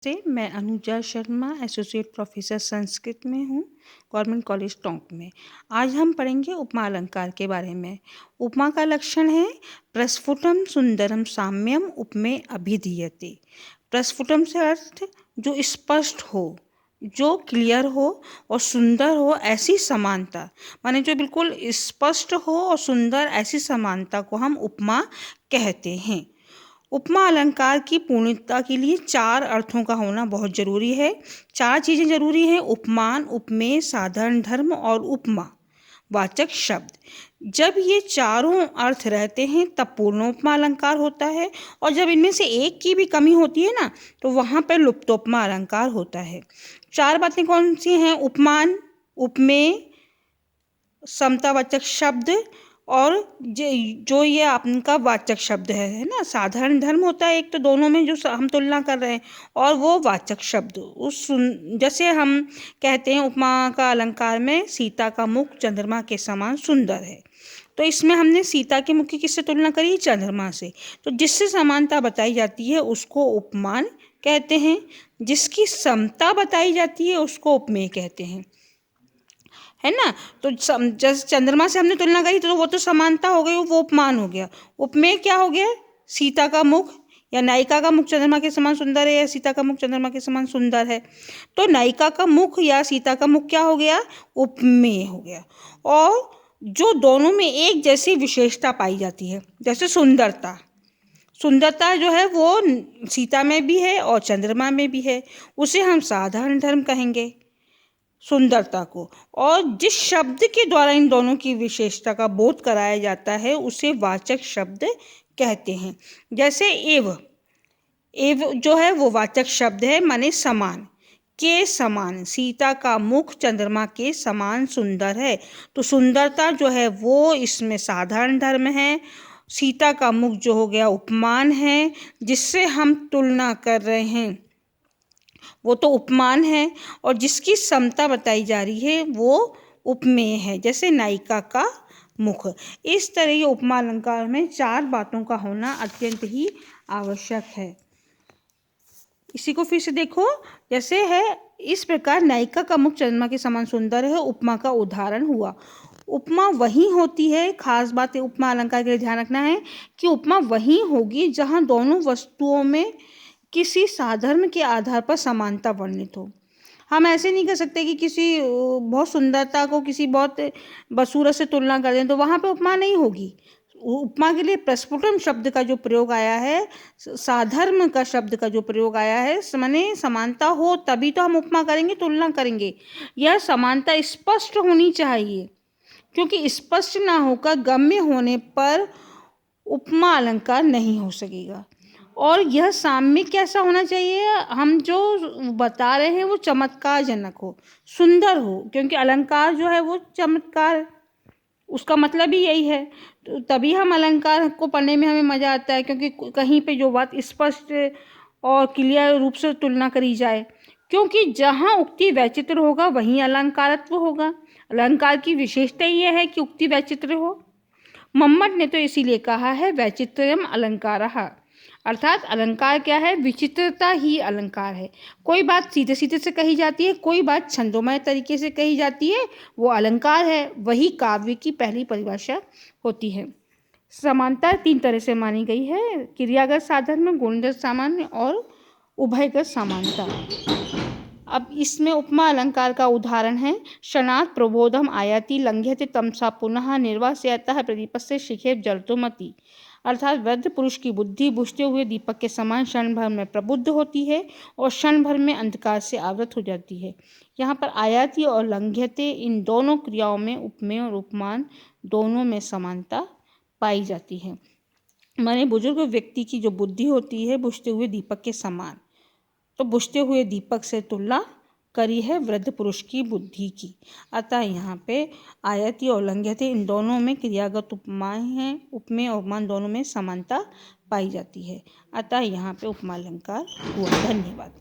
मैं Anuja Sharma associate professor Sanskrit में हूँ, गवर्नमेंट कॉलेज टोंक में। आज हम पढ़ेंगे उपमा अलंकार के बारे में। उपमा का लक्षण है प्रस्फुटम सुंदरम साम्यम उपमे अभिधीयते। प्रस्फुटम से अर्थ जो स्पष्ट हो, जो क्लियर हो और सुंदर हो, ऐसी समानता, माने जो बिल्कुल स्पष्ट हो और सुंदर, ऐसी समानता को हम उपमा कहते हैं। उपमा अलंकार की पूर्णता के लिए 4 अर्थों का होना बहुत जरूरी है। 4 चीजें जरूरी हैं: उपमान, उपमेय, साधारण धर्म और उपमा वाचक शब्द। जब ये चारों अर्थ रहते हैं तब पूर्ण उपमा अलंकार होता है, और जब इनमें से एक की भी कमी होती है ना, तो वहाँ पर लुप्तोपमा अलंकार होता है। 4 बातें कौन सी हैं? उपमान, उपमेय, समतावाचक शब्द और जो ये आपका वाचक शब्द है ना। साधारण धर्म होता है एक, तो दोनों में जो हम तुलना कर रहे हैं, और वो वाचक शब्द जैसे हम कहते हैं उपमा का अलंकार में सीता का मुख चंद्रमा के समान सुंदर है, तो इसमें हमने सीता के मुख की किससे तुलना करी? चंद्रमा से। तो जिससे समानता बताई जाती है उसको उपमान कहते हैं, जिसकी समता बताई जाती है उसको उपमेय कहते हैं, है ना। तो जैसे चंद्रमा से हमने तुलना करी तो वो तो समानता हो गई, वो उपमान हो गया। उपमेय क्या हो गया? सीता का मुख या नायिका का मुख चंद्रमा के समान सुंदर है, या सीता का मुख चंद्रमा के समान सुंदर है, तो नायिका का मुख या सीता का मुख क्या हो गया? उपमेय हो गया। और जो दोनों में एक जैसी विशेषता पाई जाती है, जैसे सुंदरता, सुंदरता जो है वो सीता में भी है और चंद्रमा में भी है, उसे हम साधारण धर्म कहेंगे सुंदरता को। और जिस शब्द के द्वारा इन दोनों की विशेषता का बोध कराया जाता है उसे वाचक शब्द कहते हैं। जैसे एव, एव जो है वो वाचक शब्द है, माने समान, के समान, सीता का मुख चंद्रमा के समान सुंदर है, तो सुंदरता जो है वो इसमें साधारण धर्म है। सीता का मुख जो हो गया उपमान है, जिससे हम तुलना कर रहे हैं वो तो उपमान है, और जिसकी समता बताई जा रही है वो उपमेय है, जैसे नायिका का मुख। इस तरह ये उपमा अलंकार में 4 बातों का होना अत्यंत ही आवश्यक है। इसी को फिर से देखो, जैसे है इस प्रकार नायिका का मुख चंद्रमा के समान सुंदर है, उपमा का उदाहरण हुआ। उपमा वही होती है, खास बात है उपमा अलंकार के लिए ध्यान रखना है कि उपमा वही होगी जहाँ दोनों वस्तुओं में किसी साधर्म के आधार पर समानता वर्णित हो। हम ऐसे नहीं कर सकते कि किसी बहुत सुंदरता को किसी बहुत बदसूरत से तुलना कर दें, तो वहाँ पे उपमा नहीं होगी। उपमा के लिए प्रस्फुटम शब्द का जो प्रयोग आया है, साधर्म का शब्द का जो प्रयोग आया है, माने समानता हो तभी तो हम उपमा करेंगे, तुलना करेंगे। यह समानता स्पष्ट होनी चाहिए, क्योंकि स्पष्ट ना होकर गम्य होने पर उपमा अलंकार नहीं हो सकेगा। और यह साम्य कैसा होना चाहिए? हम जो बता रहे हैं वो चमत्कारजनक हो, सुंदर हो, क्योंकि अलंकार जो है वो चमत्कार, उसका मतलब ही यही है। तो तभी हम अलंकार को पढ़ने में हमें मज़ा आता है, क्योंकि कहीं पे जो बात स्पष्ट और क्लियर रूप से तुलना करी जाए, क्योंकि जहाँ उक्ति वैचित्र होगा वहीं अलंकारत्व होगा। अलंकार की विशेषता यह है कि उक्ति वैचित्र हो। मम्मट ने तो इसीलिए कहा है वैचित्र्यम अलंकारः, अर्थात अलंकार क्या है? विचित्रता ही अलंकार है। कोई बात सीधे सीधे से कही जाती है, कोई बात छंदोमय तरीके से कही जाती है, वो अलंकार है। वही काव्य की पहली परिभाषा होती है। समानता 3 तरह से मानी गई है: क्रियागत साधर्म, गुणगत सामान्य और उभयगत समानता। अब इसमें उपमा अलंकार का उदाहरण है: क्षणात् प्रबोधम आयाति लंघ्यते तमसा पुनः निर्वास्यतः प्रदीपस्य शिखे जलतुमति। अर्थात वृद्ध पुरुष की बुद्धि बुझते हुए दीपक के समान क्षण भर में प्रबुद्ध होती है और क्षण भर में अंधकार से आवृत हो जाती है। यहाँ पर आयाति और लंघ्यते, इन दोनों क्रियाओं में उपमेय और उपमान दोनों में समानता पाई जाती है। माने बुजुर्ग व्यक्ति की जो बुद्धि होती है बुझते हुए दीपक के समान, तो बुझते हुए दीपक से तुलना करी है वृद्ध पुरुष की बुद्धि की। अतः यहाँ पे आयति और लंघ्यते, इन दोनों में क्रियागत उपमाएं हैं, उपमेय और उपमान दोनों में समानता पाई जाती है। अतः यहाँ पे उपमा अलंकार हुआ। धन्यवाद।